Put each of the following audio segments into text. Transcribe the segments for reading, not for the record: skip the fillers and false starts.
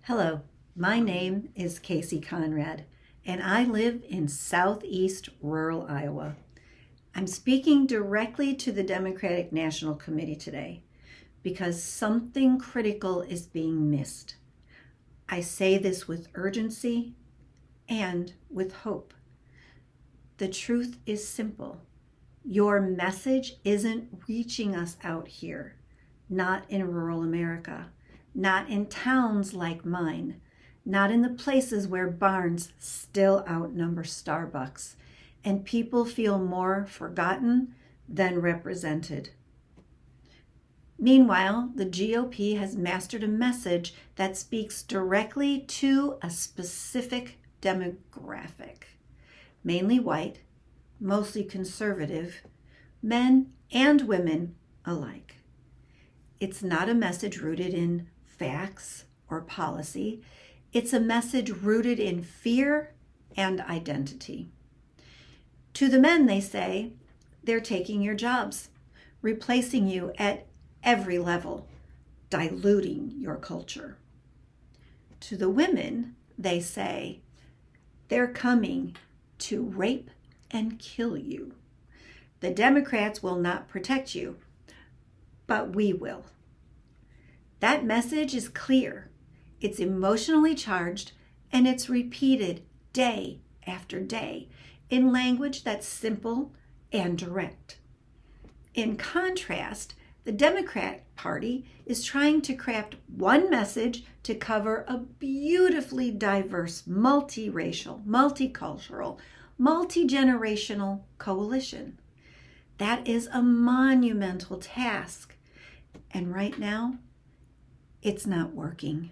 Hello, my name is Casey Conrad, and I live in southeast rural Iowa. I'm speaking directly to the Democratic National Committee today because something critical is being missed. I say this with urgency and with hope. The truth is simple. Your message isn't reaching us out here, not in rural America, not in towns like mine, not in the places where barns still outnumber Starbucks and people feel more forgotten than represented. Meanwhile, the GOP has mastered a message that speaks directly to a specific demographic, mainly white, mostly conservative, men and women alike. It's not a message rooted in facts or policy. It's a message rooted in fear and identity. To the men, they say, they're taking your jobs, replacing you at every level, diluting your culture. To the women, they say, they're coming to rape and kill you. The Democrats will not protect you, but we will. That message is clear, it's emotionally charged, and it's repeated day after day in language that's simple and direct. In contrast, the Democrat Party is trying to craft one message to cover a beautifully diverse, multiracial, multicultural, multi-generational coalition. That is a monumental task. And right now, it's not working.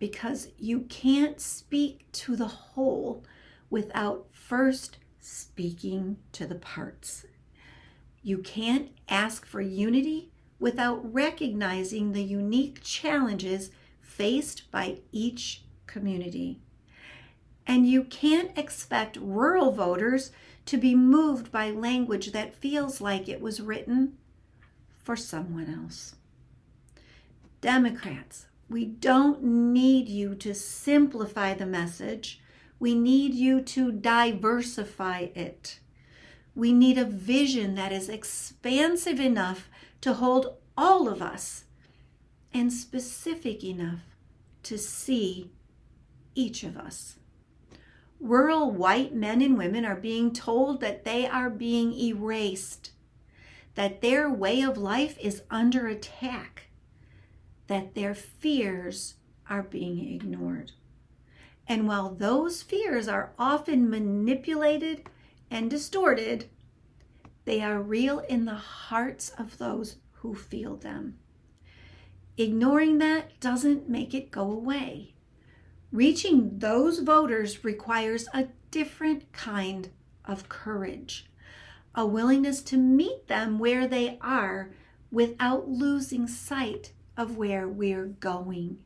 Because you can't speak to the whole without first speaking to the parts. You can't ask for unity without recognizing the unique challenges faced by each community. And you can't expect rural voters to be moved by language that feels like it was written for someone else. Democrats, we don't need you to simplify the message. We need you to diversify it. We need a vision that is expansive enough to hold all of us and specific enough to see each of us. Rural white men and women are being told that they are being erased, that their way of life is under attack, that their fears are being ignored. And while those fears are often manipulated and distorted, they are real in the hearts of those who feel them. Ignoring that doesn't make it go away. Reaching those voters requires a different kind of courage, a willingness to meet them where they are without losing sight of where we're going.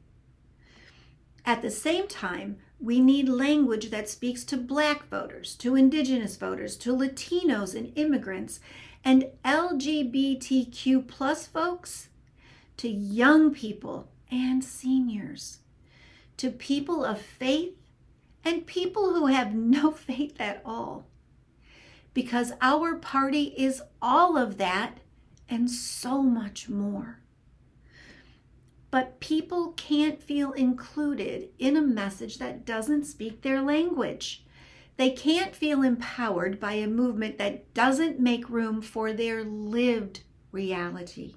At the same time, we need language that speaks to Black voters, to Indigenous voters, to Latinos and immigrants, and LGBTQ plus folks, to young people and seniors, to people of faith and people who have no faith at all. Because our party is all of that and so much more. But people can't feel included in a message that doesn't speak their language. They can't feel empowered by a movement that doesn't make room for their lived reality.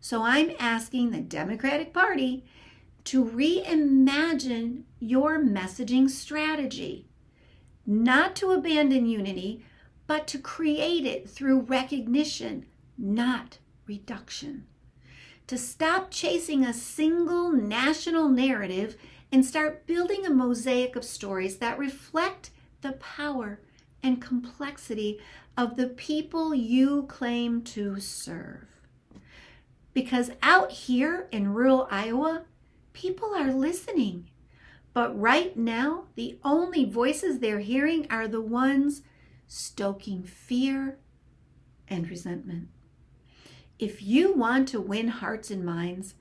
So I'm asking the Democratic Party to reimagine your messaging strategy, not to abandon unity, but to create it through recognition, not reduction. To stop chasing a single national narrative and start building a mosaic of stories that reflect the power and complexity of the people you claim to serve. Because out here in rural Iowa, people are listening. But right now, the only voices they're hearing are the ones stoking fear and resentment. If you want to win hearts and minds,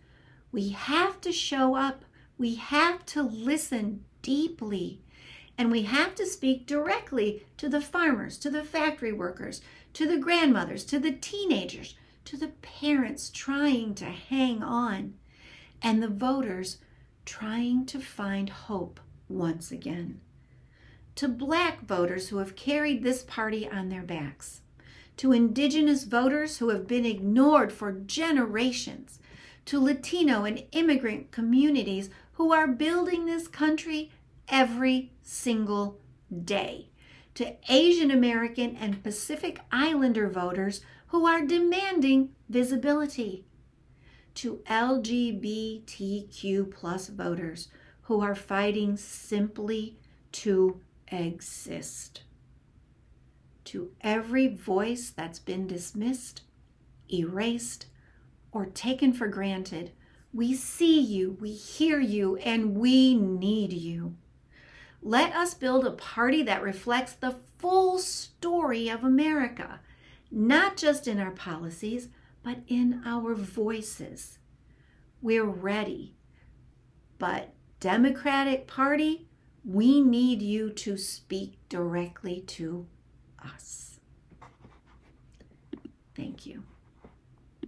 We have to show up. We have to listen deeply. And we have to speak directly to the farmers, to the factory workers, to the grandmothers, to the teenagers, to the parents trying to hang on, and the voters trying to find hope once again. To Black voters who have carried this party on their backs, to Indigenous voters who have been ignored for generations, to Latino and immigrant communities who are building this country every single day, to Asian American and Pacific Islander voters who are demanding visibility, to LGBTQ plus voters who are fighting simply to exist, to every voice that's been dismissed, erased, or taken for granted. We see you, we hear you, and we need you. Let us build a party that reflects the full story of America, not just in our policies, but in our voices. We're ready. But Democratic Party, we need you to speak directly to us. Thank you.